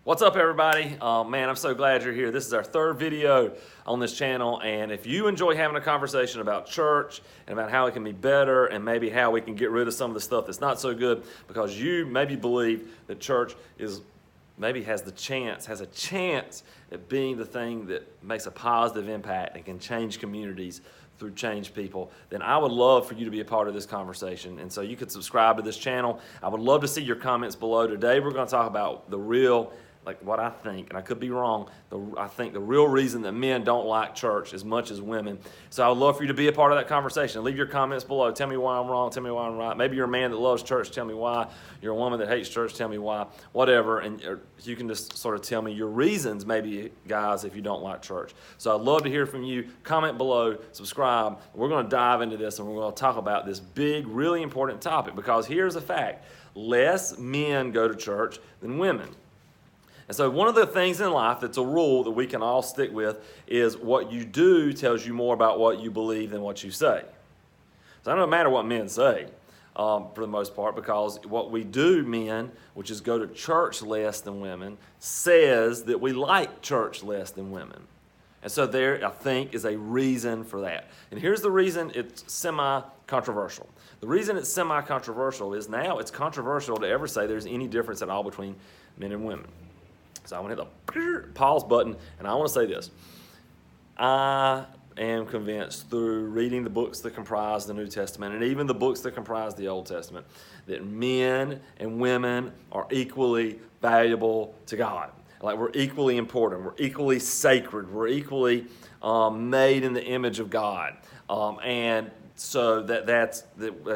What's up, everybody? Man, I'm so glad you're here. This is our third video on this channel, and if you enjoy having a conversation about church and about how it can be better and maybe how we can get rid of some of the stuff that's not so good because you maybe believe that church is maybe has a chance at being the thing that makes a positive impact and can change communities through change people, then I would love for you to be a part of this conversation. And so you could subscribe to this channel. I would love to see your comments below. Today we're going to talk about the real, like what I think, and I could be wrong, I think the real reason that men don't like church as much as women. So I would love for you to be a part of that conversation. Leave your comments below. Tell me why I'm wrong. Tell me why I'm right. Maybe you're a man that loves church. Tell me why. You're a woman that hates church. Tell me why. Whatever. And you can just sort of tell me your reasons, maybe, guys, if you don't like church. So I'd love to hear from you. Comment below. Subscribe. We're going to dive into this, and we're going to talk about this big, really important topic, because here's a fact. Less men go to church than women. And so one of the things in life that's a rule that we can all stick with is what you do tells you more about what you believe than what you say. So it doesn't matter what men say for the most part, because what we do, men, which is go to church less than women, says that we like church less than women. And so there, I think, is a reason for that. And here's the reason it's semi-controversial. The reason it's semi-controversial is now it's controversial to ever say there's any difference at all between men and women. So I want to hit the pause button, and I want to say this. I am convinced through reading the books that comprise the New Testament and even the books that comprise the Old Testament that men and women are equally valuable to God. Like, we're equally important. We're equally sacred. We're equally made in the image of God. And so that's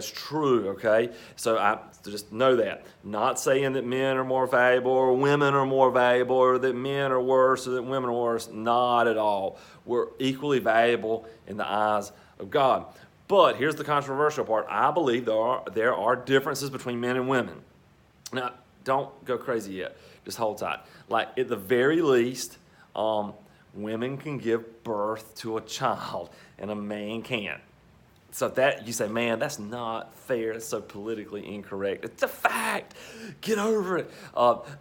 true, okay? So I just know that. Not saying that men are more valuable or women are more valuable or that men are worse or that women are worse. Not at all. We're equally valuable in the eyes of God. But here's the controversial part. I believe there are differences between men and women. Now, don't go crazy yet. Just hold tight. Like, at the very least, women can give birth to a child and a man can't. So that you say, man, that's not fair. It's so politically incorrect. It's a fact. Get over it.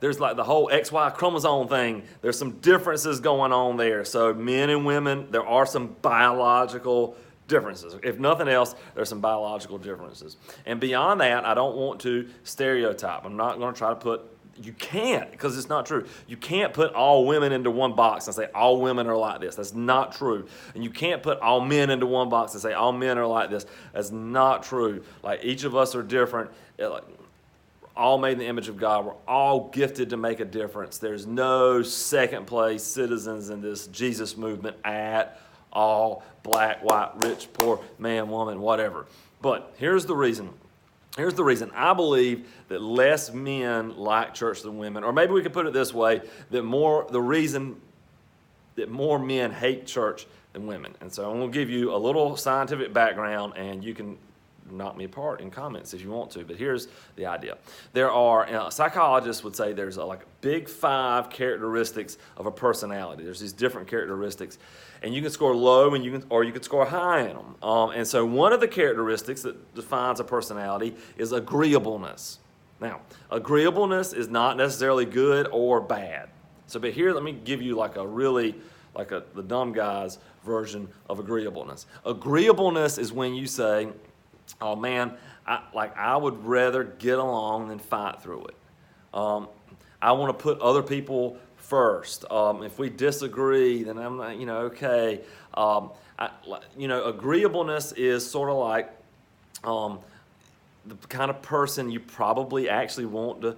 There's like the whole XY chromosome thing. There's some differences going on there. So men and women, there are some biological differences. If nothing else, there's some biological differences. And beyond that, I don't want to stereotype. I'm not going to try to put, you can't, because it's not true. You can't put all women into one box and say all women are like this. That's not true. And you can't put all men into one box and say all men are like this. That's not true. Like, each of us are different. All made in the image of God. We're all gifted to make a difference. There's no second place citizens in this Jesus movement at all. Black, white, rich, poor, man, woman, whatever. But here's the reason. Here's the reason. I believe that less men like church than women, or maybe we could put it this way, the reason that more men hate church than women. And so I'm going to give you a little scientific background, and you can knock me apart in comments if you want to, but here's the idea. There are, psychologists would say there's like big 5 characteristics of a personality. There's these different characteristics, and you can score low and you can score high in them. And so one of the characteristics that defines a personality is agreeableness. Now, agreeableness is not necessarily good or bad. So, but here, let me give you like a really, the dumb guy's version of agreeableness. Agreeableness is when you say, oh man, I would rather get along than fight through it. I want to put other people first. If we disagree, then I'm not, okay. Agreeableness is sort of like the kind of person you probably actually want to,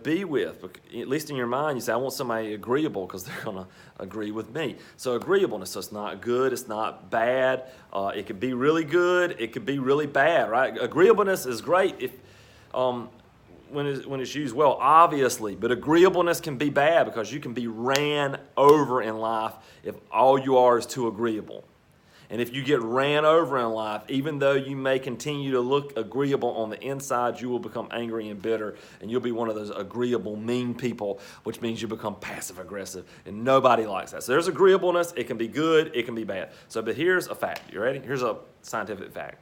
be with. At least in your mind, you say, I want somebody agreeable because they're going to agree with me. So agreeableness, so it's not good, it's not bad. It could be really good, it could be really bad, right? Agreeableness is great if when it's used well, obviously, but agreeableness can be bad because you can be ran over in life if all you are is too agreeable. And if you get ran over in life, even though you may continue to look agreeable on the inside, you will become angry and bitter, and you'll be one of those agreeable, mean people, which means you become passive-aggressive, and nobody likes that. So there's agreeableness. It can be good. It can be bad. So, but here's a fact. You ready? Here's a scientific fact.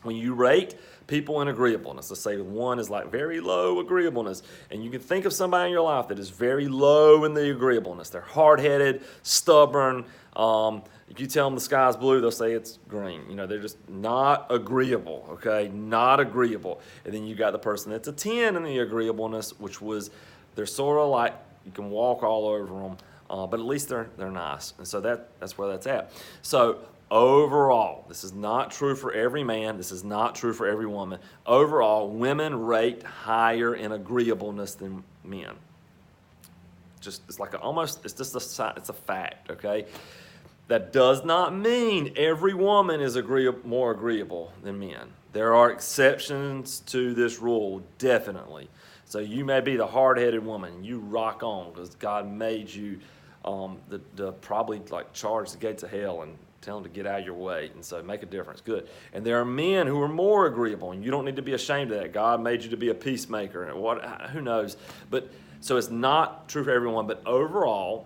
When you rate people in agreeableness, let's say one is like very low agreeableness, and you can think of somebody in your life that is very low in the agreeableness. They're hard-headed, stubborn. If you tell them the sky's blue, they'll say it's green. You know, they're just not agreeable, okay? Not agreeable. And then you got the person that's a 10 in the agreeableness, which was, they're sort of like, you can walk all over them, but at least they're nice. And so that's where that's at. So overall, this is not true for every man. This is not true for every woman. Overall, women rate higher in agreeableness than men. It's like it's a fact, okay? That does not mean every woman is more agreeable than men. There are exceptions to this rule, definitely. So you may be the hard-headed woman. You rock on because God made you probably like charge the gates of hell and tell them to get out of your way, and so make a difference. Good. And there are men who are more agreeable, and you don't need to be ashamed of that. God made you to be a peacemaker, and who knows? But so it's not true for everyone, but overall,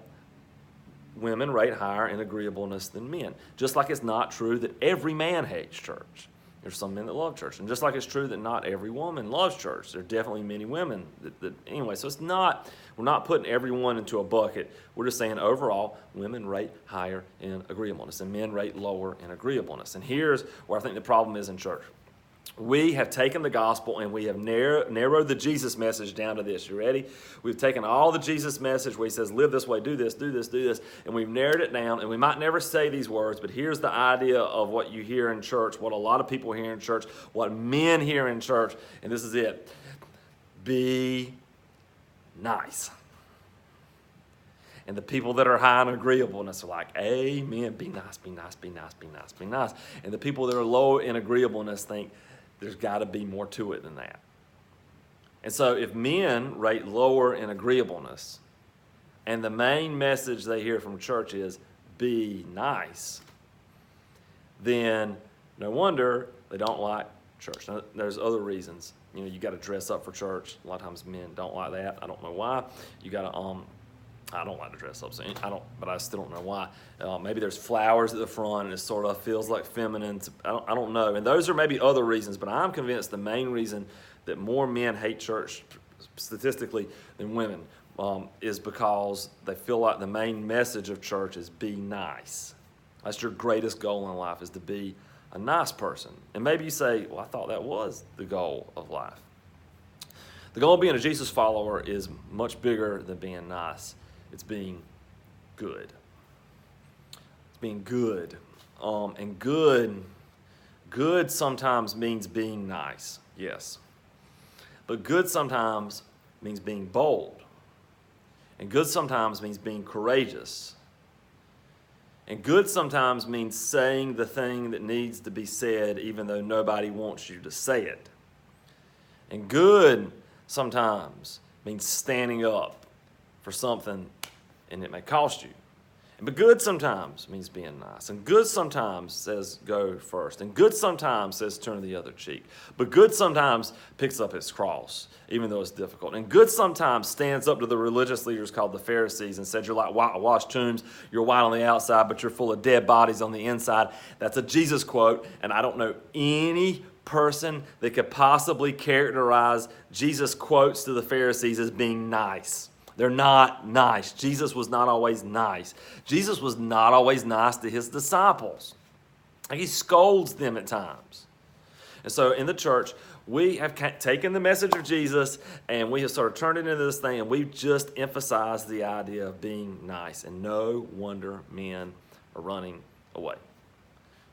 women rate higher in agreeableness than men. Just like it's not true that every man hates church. There's some men that love church. And just like it's true that not every woman loves church, there are definitely many women anyway. So we're not putting everyone into a bucket. We're just saying overall, women rate higher in agreeableness and men rate lower in agreeableness. And here's where I think the problem is in church. We have taken the gospel and we have narrowed the Jesus message down to this. You ready? We've taken all the Jesus message where he says, live this way, do this, do this, do this, and we've narrowed it down, and we might never say these words, but here's the idea of what you hear in church, what a lot of people hear in church, what men hear in church, and this is it. Be nice. And the people that are high in agreeableness are like, amen, be nice, be nice, be nice, be nice, be nice. And the people that are low in agreeableness think, there's got to be more to it than that. And so if men rate lower in agreeableness, and the main message they hear from church is be nice, then no wonder they don't like church. Now, there's other reasons. You know, you got to dress up for church. A lot of times men don't like that. I don't know why. You got to I don't like to dress up, so but I still don't know why. Maybe there's flowers at the front, and it sort of feels like feminine. I don't know. And those are maybe other reasons, but I'm convinced the main reason that more men hate church statistically than women is because they feel like the main message of church is be nice. That's your greatest goal in life, is to be a nice person. And maybe you say, well, I thought that was the goal of life. The goal of being a Jesus follower is much bigger than being nice. It's being good. It's being good. And good sometimes means being nice, yes. But good sometimes means being bold. And good sometimes means being courageous. And good sometimes means saying the thing that needs to be said even though nobody wants you to say it. And good sometimes means standing up for something, and it may cost you. But good sometimes means being nice. And good sometimes says go first. And good sometimes says turn the other cheek. But good sometimes picks up its cross, even though it's difficult. And good sometimes stands up to the religious leaders called the Pharisees and says, you're like whitewashed tombs. You're white on the outside, but you're full of dead bodies on the inside. That's a Jesus quote. And I don't know any person that could possibly characterize Jesus' quotes to the Pharisees as being nice. They're not nice. Jesus was not always nice. Jesus was not always nice to his disciples. He scolds them at times. And so in the church, we have taken the message of Jesus and we have sort of turned it into this thing, and we've just emphasized the idea of being nice. And no wonder men are running away.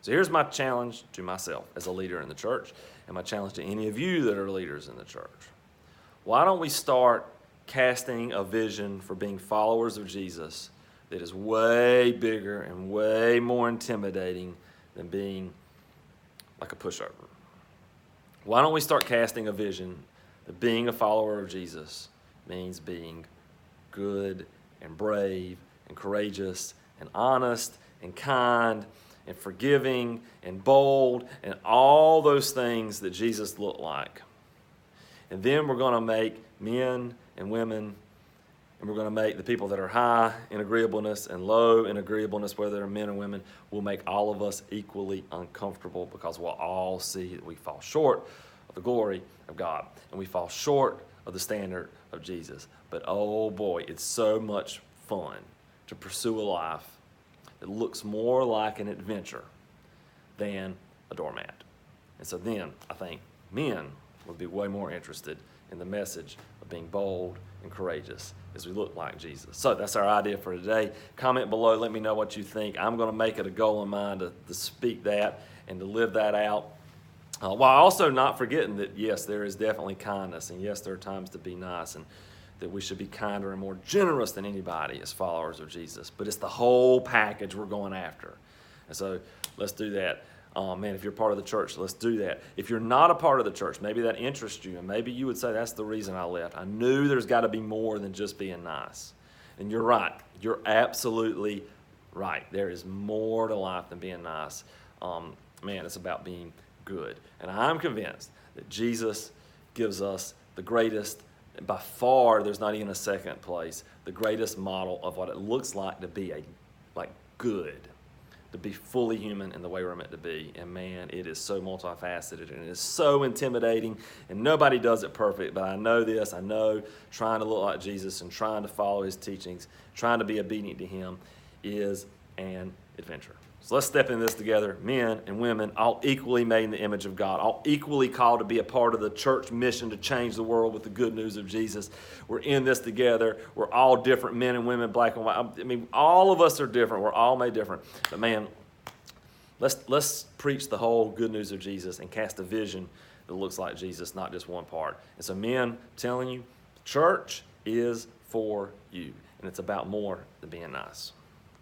So here's my challenge to myself as a leader in the church, and my challenge to any of you that are leaders in the church. Why don't we start casting a vision for being followers of Jesus that is way bigger and way more intimidating than being like a pushover? Why don't we start casting a vision that being a follower of Jesus means being good and brave and courageous and honest and kind and forgiving and bold and all those things that Jesus looked like. And then we're going to make men and women And we're going to make the people that are high in agreeableness and low in agreeableness, whether they're men or women, will make all of us equally uncomfortable, because we'll all see that we fall short of the glory of God, and we fall short of the standard of Jesus. But oh boy, it's so much fun to pursue a life that looks more like an adventure than a doormat. And so then I think men would be way more interested in the message of being bold and courageous as we look like Jesus. So that's our idea for today. Comment below, let me know what you think. I'm going to make it a goal of mine to speak that and to live that out, while also not forgetting that, yes, there is definitely kindness, and yes, there are times to be nice, and that we should be kinder and more generous than anybody as followers of Jesus. But it's the whole package we're going after. And so let's do that. Man, if you're part of the church, let's do that. If you're not a part of the church, maybe that interests you, and maybe you would say, that's the reason I left. I knew there's got to be more than just being nice. And you're right. You're absolutely right. There is more to life than being nice. Man, it's about being good. And I'm convinced that Jesus gives us the greatest, by far, there's not even a second place, the greatest model of what it looks like to be good, to be fully human in the way we're meant to be. And man, it is so multifaceted, and it is so intimidating, and nobody does it perfect. But I know this, I know trying to look like Jesus and trying to follow his teachings, trying to be obedient to him is an adventure. So let's step into this together, men and women, all equally made in the image of God, all equally called to be a part of the church mission to change the world with the good news of Jesus. We're in this together. We're all different, men and women, black and white. I mean, all of us are different. We're all made different. But man, let's preach the whole good news of Jesus and cast a vision that looks like Jesus, not just one part. And so men, I'm telling you, church is for you, and it's about more than being nice.